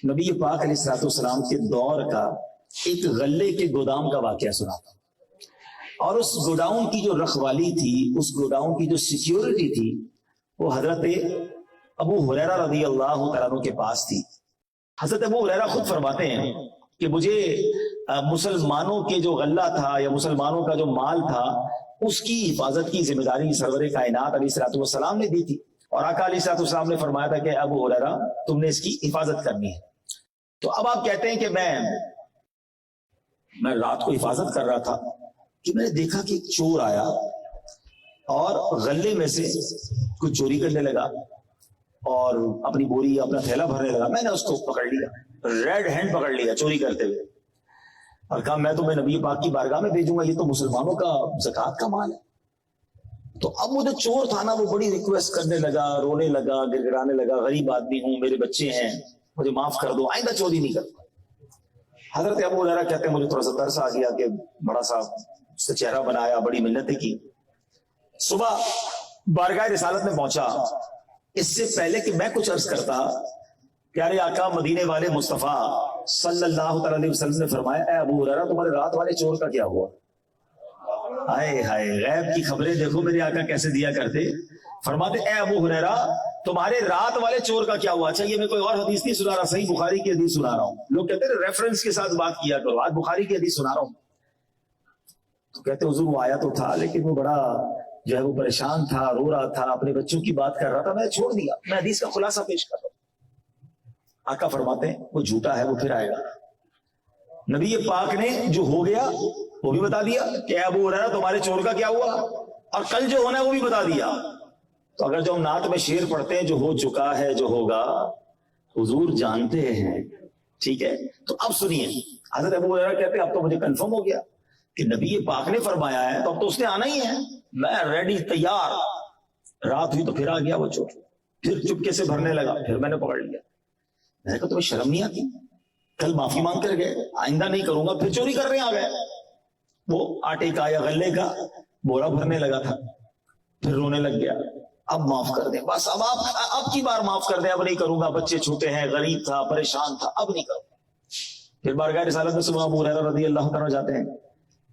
نبی پاک علیہ الصلوۃ والسلام کے دور کا ایک غلے کے گودام کا واقعہ سنا تھا، اور اس گوڈاؤن کی جو رکھوالی تھی، اس گوڈاؤن کی جو سیکیورٹی تھی، وہ حضرت ابو ہریرہ رضی اللہ تعالیٰ عنہ کے پاس تھی۔ حضرت ابو ہریرہ خود فرماتے ہیں کہ مجھے مسلمانوں کے جو غلہ تھا یا مسلمانوں کا جو مال تھا، اس کی حفاظت کی ذمہ داری سرور کائنات علیہ الصلوۃ والسلام نے دی تھی، اور آقا علیہ الصلوۃ والسلام نے فرمایا تھا کہ ابو ہریرہ تم نے اس کی حفاظت کرنی ہے۔ تو اب آپ کہتے ہیں کہ میں رات کو حفاظت کر رہا تھا کہ میں نے دیکھا کہ ایک چور آیا اور غلے میں سے کچھ چوری کرنے لگا اور اپنی بوری اپنا تھیلا بھرنے لگا۔ میں نے اس کو پکڑ لیا، ریڈ ہینڈ پکڑ لیا چوری کرتے ہوئے، اور کہا میں تمہیں نبی پاک کی بارگاہ میں بھیجوں گا، یہ تو مسلمانوں کا زکوٰۃ کا مال ہے۔ تو اب وہ جو چور تھا نا، وہ بڑی ریکویسٹ کرنے لگا، رونے لگا، گر گرانے لگا، غریب آدمی ہوں، میرے بچے ہیں، مجھے معاف کر دو، آئندہ چوری نہیں کرتا۔ حضرت ابو ہریرہ کہتے ہیں مجھے تھوڑا سا ترس آ گیا کہ بڑا سا اس سے چہرہ بنایا، بڑی منتیں کی۔ صبح بارگاہ رسالت میں پہنچا، اس سے پہلے کہ میں کچھ عرض کرتا، پیارے آقا مدینے والے مصطفیٰ صلی اللہ تعالی علیہ وسلم نے فرمایا اے ابو ہریرہ تمہارے رات والے چور کا کیا ہوا؟ ہائے ہائے، غیب کی خبریں دیکھو میرے آقا کیسے دیا کرتے۔ فرماتے اے ابو ہریرہ تمہارے رات والے چور کا کیا ہوا؟ اچھا یہ میں کوئی اور حدیث نہیں سنا رہا، صحیح بخاری کی حدیث سنا رہا ہوں۔ لوگ کہتے ہیں ریفرنس کے ساتھ بات کیا کرو، آج بخاری کی حدیث سنا رہا ہوں۔ تو کہتے حضور وہ آیا تو تھا لیکن وہ بڑا جو ہے وہ پریشان تھا، رو رہا تھا، اپنے بچوں کی بات کر رہا تھا، میں نے چھوڑ دیا۔ میں حدیث کا خلاصہ پیش کر رہا ہوں۔ آقا فرماتے ہیں وہ جھوٹا ہے، وہ پھر آئے گا۔ نبی پاک نے جو ہو گیا وہ بھی بتا دیا کہ اے ابو ہریرہ تمہارے چور کا کیا ہوا، اور کل جو ہونا ہے وہ بھی بتا دیا۔ تو اگر جو ہم نعت میں شعر پڑھتے ہیں جو ہو چکا ہے جو ہوگا حضور جانتے ہیں، ٹھیک ہے؟ تو اب سنیے، حضرت ابو ہریرہ کہتے ہیں اب تو مجھے کنفرم ہو گیا کہ نبی پاک نے فرمایا ہے، تو اب تو اس نے آنا ہی ہے، میں ریڈی تیار۔ رات ہوئی تو پھر آ گیا وہ چور، پھر چپکے سے بھرنے لگا، پھر میں نے پکڑ لیا۔ میں نے کہا تمہیں شرم نہیں آتی؟ کل معافی مانگ کر گئے، آئندہ نہیں کروں گا، پھر چوری کر رہے آ گئے۔ وہ آٹے کا یا غلے کا بورا بھرنے لگا تھا، پھر رونے لگ گیا، اب معاف کر دیں، بس اب کی بار معاف کر دیں، اب نہیں کروں گا، بچے چھوٹے ہیں، غریب تھا، پریشان تھا، اب نہیں کروں گا۔ پھر بارگاہ رسالت میں صبح ابو ہریرہ رضی اللہ عنہ جاتے ہیں،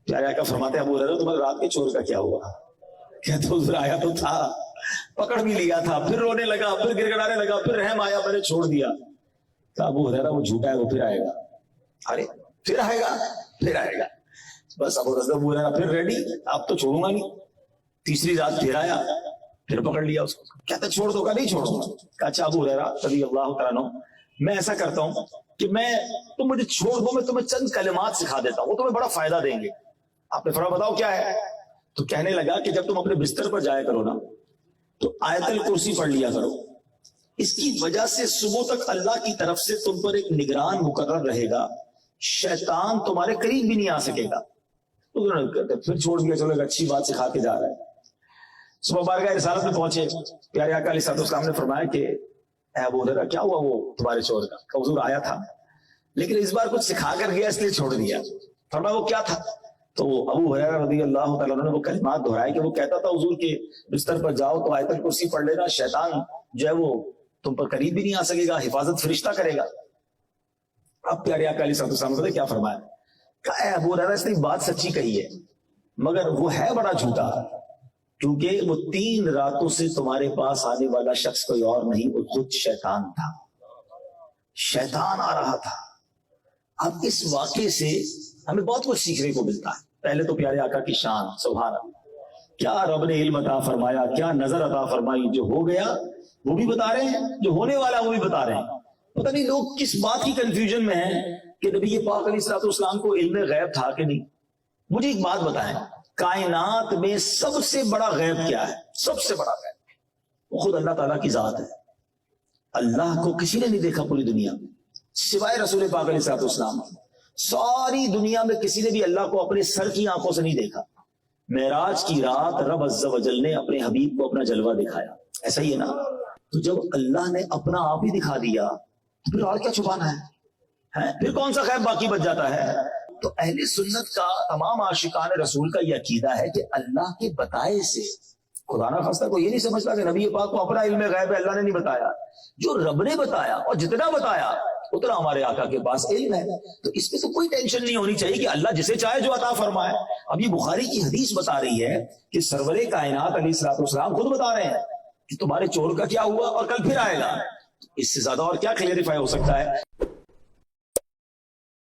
پیارے آقا فرماتے ہیں ابو ہریرہ تمہارے رات کے چور کا کیا ہوا؟ کہتے حضور آیا تو تھا، پکڑ بھی لیا تھا، پھر رونے لگا، پھر گر گڑانے لگا، پھر رحم آیا، میں نے چھوڑ دیا۔ کہ ابو ہریرہ وہ جھوٹا ہے، وہ پھر آئے گا۔ ارے پھر آئے گا، پھر آئے گا۔ بس ابو ہریرہ پھر ریڈی، اب تو چھوڑوں گا نہیں۔ تیسری رات پھر آیا، پھر پکڑ لیا اس کو، کہتا چھوڑ دو گا؟ نہیں چھوڑوں گا۔ کہا اچھا ابو ہریرہ رضی اللہ تعالیٰ عنہ میں ایسا کرتا ہوں کہ تم مجھے چھوڑ دو، میں تمہیں چند کلمات سکھا دیتا ہوں، وہ تمہیں بڑا فائدہ دیں گے۔ آپ نے فرمایا بتاؤ کیا ہے؟ تو کہنے لگا کہ جب تم اپنے بستر پر جایا کرو نا تو آیت الکرسی پڑھ لیا کرو، اس کی وجہ سے صبح تک اللہ کی طرف سے تم پر ایک نگران مقرر رہے گا، شیطان تمہارے قریب بھی نہیں آ سکے گا۔ پھر چھوڑ دیا، چلو ایک اچھی بات سکھا کے جا رہا ہے۔ صبح بارگاہ رسالت میں پہنچے، پیارے آقا علیہ الصلوۃ والسلام نے فرمایا کہ اے ابو ہریرہ کیا ہوا وہ تمہارے چور کا؟ کہ حضور آیا تھا لیکن اس بار کچھ سکھا کر گیا اس لیے چھوڑ دیا۔ فرمایا وہ کیا تھا؟ تو ابو ہریرہ رضی اللہ تعالیٰ عنہ نے وہ کلمات دہرائے کہ وہ کہتا تھا حضور کے بستر پر جاؤ تو آیت الکرسی پڑھ لینا، شیطان جو ہے وہ تم پر قریب بھی نہیں آ سکے گا، حفاظت فرشتہ کرے گا۔ اب پیارے آقا علیہ الصلوۃ والسلام نے کیا فرمایا؟ کہ اے ابو ہریرہ اس نے بات سچی کہی ہے مگر وہ ہے بڑا جھوٹا، کیونکہ وہ 3 راتوں سے تمہارے پاس آنے والا شخص کوئی اور نہیں، وہ خود شیطان تھا، شیطان آ رہا تھا۔ اب اس واقعے سے ہمیں بہت کچھ سیکھنے کو ملتا ہے۔ پہلے تو پیارے آقا کی شان، سبحان اللہ، کیا رب نے علم عطا فرمایا، کیا نظر عطا فرمائی، جو ہو گیا وہ بھی بتا رہے ہیں، جو ہونے والا وہ بھی بتا رہے ہیں۔ پتہ نہیں لوگ کس بات کی کنفیوژن میں ہیں کہ نبی پاک علیہ الصلوۃ والسلام کو علم غیب تھا کہ نہیں۔ مجھے ایک بات بتائیں، کائنات میں سب سے بڑا غیب کیا ہے؟ سب سے بڑا غیب وہ خود اللہ تعالیٰ کی ذات ہے۔ اللہ کو کسی نے نہیں دیکھا پوری دنیا میں سوائے رسول پاک علیہ الصلوۃ والسلام۔ ساری دنیا میں کسی نے بھی اللہ کو اپنے سر کی آنکھوں سے نہیں دیکھا۔ معراج کی رات رب عز و جل نے اپنے حبیب کو اپنا جلوہ دکھایا، ایسا ہی ہے نا؟ تو جب اللہ نے اپنا آپ ہی دکھا دیا تو پھر اور کیا چھپانا ہے؟ پھر کون سا غیب باقی بچ جاتا ہے؟ تو اہل سنت کا، تمام عاشقان رسول کا یہ عقیدہ ہے کہ اللہ کے بتائے سے، خدا نہ خواستہ کو یہ نہیں سمجھتا کہ نبی پاک کو اپنا علم غیب ہے، اللہ نے نہیں بتایا۔ جو رب نے بتایا اور جتنا بتایا اتنا ہمارے آقا کے پاس علم ہے. تو اس میں تو کوئی ٹینشن نہیں ہونی چاہیے کہ اللہ جسے چاہے جو عطا فرمائے. اب یہ بخاری کی حدیث بتا رہی ہے کہ سرور کائنات علیہ الصلوۃ والسلام خود بتا رہے ہیں کہ تمہارے چور کا کیا ہوا اور کل پھر آئے گا. اس سے زیادہ اور کیا کلیریفائی ہو سکتا ہے.